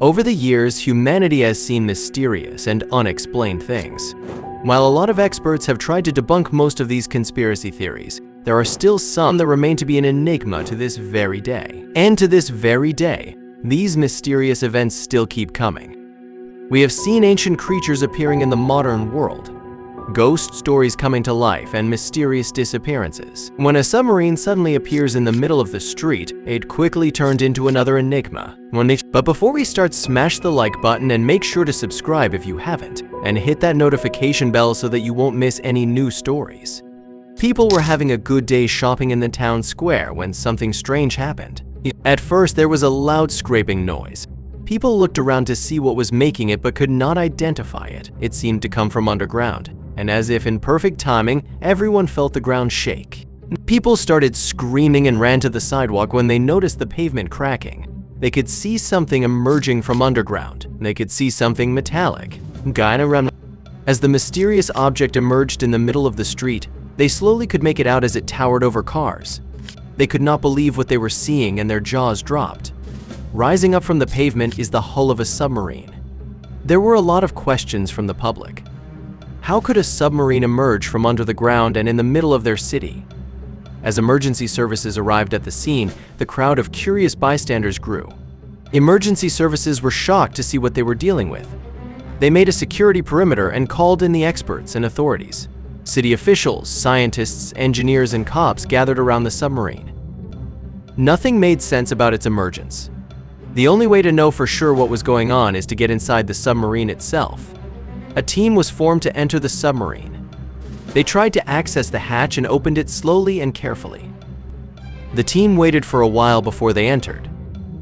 Over the years, humanity has seen mysterious and unexplained things. While a lot of experts have tried to debunk most of these conspiracy theories, there are still some that remain to be an enigma to this very day. And to this very day, these mysterious events still keep coming. We have seen ancient creatures appearing in the modern world, ghost stories coming to life, and mysterious disappearances. When a submarine suddenly appears in the middle of the street, it quickly turned into another enigma. But before we start, smash the like button and make sure to subscribe if you haven't, and hit that notification bell so that you won't miss any new stories. People were having a good day shopping in the town square when something strange happened. At first, there was a loud scraping noise. People looked around to see what was making it but could not identify it. It seemed to come from underground, and as if in perfect timing, everyone felt the ground shake. People started screaming and ran to the sidewalk when they noticed the pavement cracking. They could see something emerging from underground. They could see something metallic. As the mysterious object emerged in the middle of the street, they slowly could make it out as it towered over cars. They could not believe what they were seeing, and their jaws dropped. Rising up from the pavement is the hull of a submarine. There were a lot of questions from the public. How could a submarine emerge from under the ground and in the middle of their city? As emergency services arrived at the scene, the crowd of curious bystanders grew. Emergency services were shocked to see what they were dealing with. They made a security perimeter and called in the experts and authorities. City officials, scientists, engineers, and cops gathered around the submarine. Nothing made sense about its emergence. The only way to know for sure what was going on is to get inside the submarine itself. A team was formed to enter the submarine. They tried to access the hatch and opened it slowly and carefully. The team waited for a while before they entered.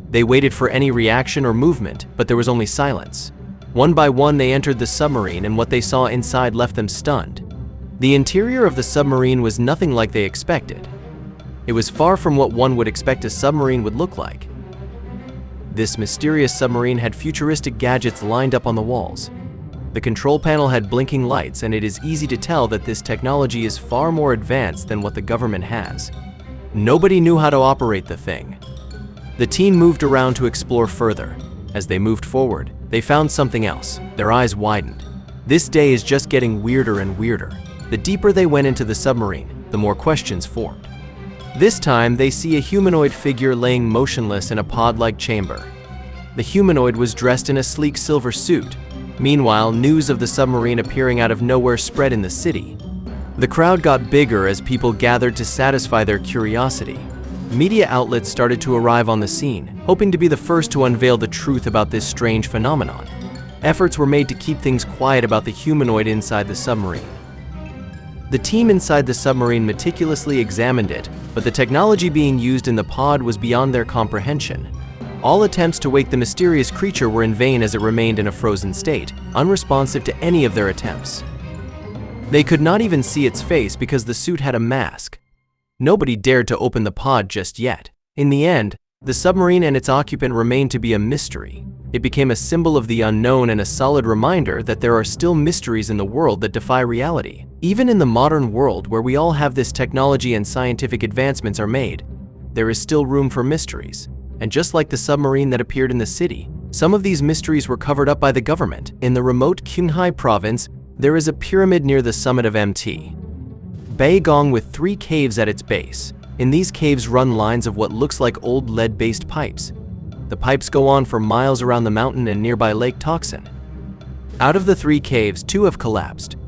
They waited for any reaction or movement, but there was only silence. One by one, they entered the submarine, and what they saw inside left them stunned. The interior of the submarine was nothing like they expected. It was far from what one would expect a submarine would look like. This mysterious submarine had futuristic gadgets lined up on the walls. The control panel had blinking lights, and it is easy to tell that this technology is far more advanced than what the government has. Nobody knew how to operate the thing. The team moved around to explore further. As they moved forward, they found something else. Their eyes widened. This day is just getting weirder and weirder. The deeper they went into the submarine, the more questions formed. This time, they see a humanoid figure laying motionless in a pod-like chamber. The humanoid was dressed in a sleek silver suit. Meanwhile, news of the submarine appearing out of nowhere spread in the city. The crowd got bigger as people gathered to satisfy their curiosity. Media outlets started to arrive on the scene, hoping to be the first to unveil the truth about this strange phenomenon. Efforts were made to keep things quiet about the humanoid inside the submarine. The team inside the submarine meticulously examined it, but the technology being used in the pod was beyond their comprehension. All attempts to wake the mysterious creature were in vain, as it remained in a frozen state, unresponsive to any of their attempts. They could not even see its face because the suit had a mask. Nobody dared to open the pod just yet. In the end, the submarine and its occupant remained to be a mystery. It became a symbol of the unknown and a solid reminder that there are still mysteries in the world that defy reality. Even in the modern world, where we all have this technology and scientific advancements are made, there is still room for mysteries. And just like the submarine that appeared in the city, some of these mysteries were covered up by the government. In the remote Qinghai province, there is a pyramid near the summit of Mt. Baigong with 3 caves at its base. In these caves run lines of what looks like old lead-based pipes. The pipes go on for miles around the mountain and nearby Lake Toxin. Out of the 3 caves, 2 have collapsed.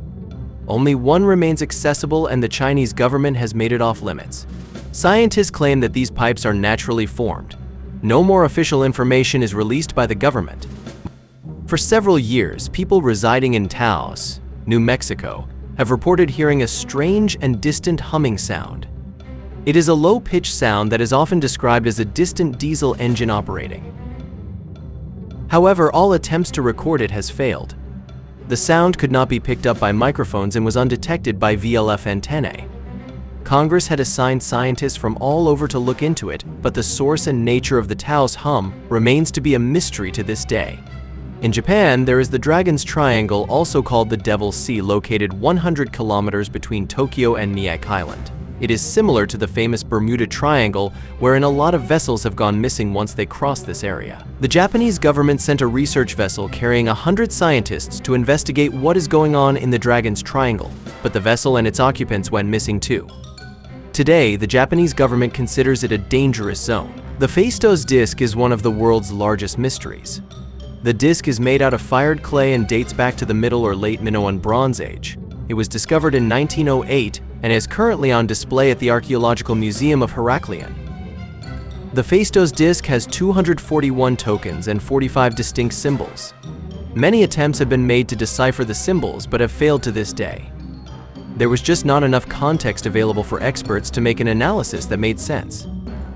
Only one remains accessible, and the Chinese government has made it off limits. Scientists claim that these pipes are naturally formed. No more official information is released by the government. For several years, people residing in Taos, New Mexico, have reported hearing a strange and distant humming sound. It is a low-pitched sound that is often described as a distant diesel engine operating. However, all attempts to record it has failed. The sound could not be picked up by microphones and was undetected by VLF antennae. Congress had assigned scientists from all over to look into it, but the source and nature of the Taos hum remains to be a mystery to this day. In Japan, there is the Dragon's Triangle, also called the Devil's Sea, located 100 kilometers between Tokyo and Miyake Island. It is similar to the famous Bermuda Triangle, wherein a lot of vessels have gone missing once they cross this area. The Japanese government sent a research vessel carrying 100 scientists to investigate what is going on in the Dragon's Triangle, but the vessel and its occupants went missing too. Today, the Japanese government considers it a dangerous zone. The FAO Disc is one of the world's largest mysteries. The disc is made out of fired clay and dates back to the Middle or Late Minoan Bronze Age. It was discovered in 1908 and is currently on display at the Archaeological Museum of Heraklion. The FAO Disc has 241 tokens and 45 distinct symbols. Many attempts have been made to decipher the symbols but have failed to this day. There was just not enough context available for experts to make an analysis that made sense.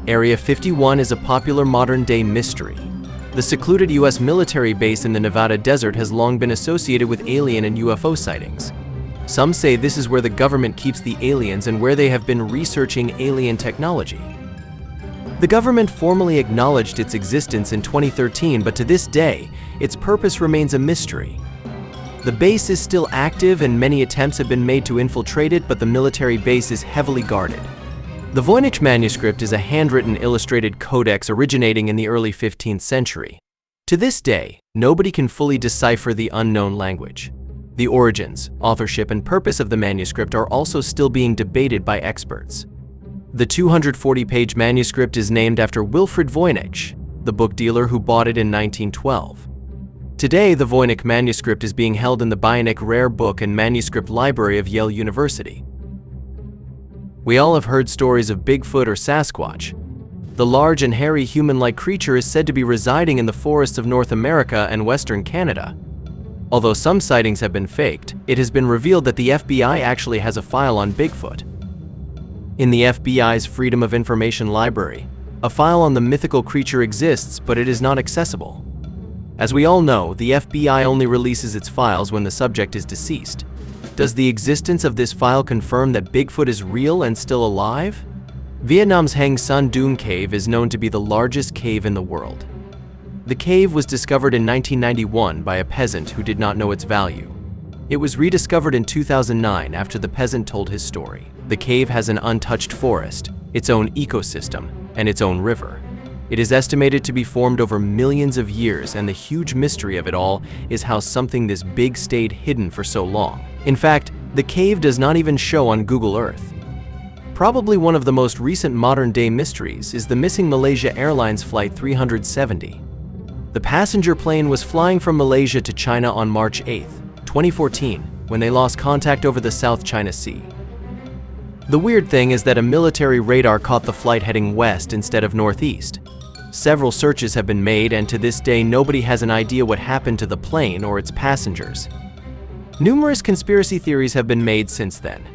Area 51 is a popular modern-day mystery. The secluded U.S. military base in the Nevada desert has long been associated with alien and UFO sightings. Some say this is where the government keeps the aliens and where they have been researching alien technology. The government formally acknowledged its existence in 2013, but to this day, its purpose remains a mystery. The base is still active and many attempts have been made to infiltrate it, but the military base is heavily guarded. The Voynich manuscript is a handwritten illustrated codex originating in the early 15th century. To this day, nobody can fully decipher the unknown language. The origins, authorship, and purpose of the manuscript are also still being debated by experts. The 240-page manuscript is named after Wilfrid Voynich, the book dealer who bought it in 1912. Today, the Voynich manuscript is being held in the Bionic Rare Book and Manuscript Library of Yale University. We all have heard stories of Bigfoot or Sasquatch. The large and hairy human-like creature is said to be residing in the forests of North America and Western Canada. Although some sightings have been faked, it has been revealed that the FBI actually has a file on Bigfoot. In the FBI's Freedom of Information Library, a file on the mythical creature exists, but it is not accessible. As we all know, the FBI only releases its files when the subject is deceased. Does the existence of this file confirm that Bigfoot is real and still alive? Vietnam's Hang Son Doong Cave is known to be the largest cave in the world. The cave was discovered in 1991 by a peasant who did not know its value. It was rediscovered in 2009 after the peasant told his story. The cave has an untouched forest, its own ecosystem, and its own river. It is estimated to be formed over millions of years, and the huge mystery of it all is how something this big stayed hidden for so long. In fact, the cave does not even show on Google Earth. Probably one of the most recent modern-day mysteries is the missing Malaysia Airlines Flight 370. The passenger plane was flying from Malaysia to China on March 8, 2014, when they lost contact over the South China Sea. The weird thing is that a military radar caught the flight heading west instead of northeast. Several searches have been made, and to this day nobody has an idea what happened to the plane or its passengers. Numerous conspiracy theories have been made since then.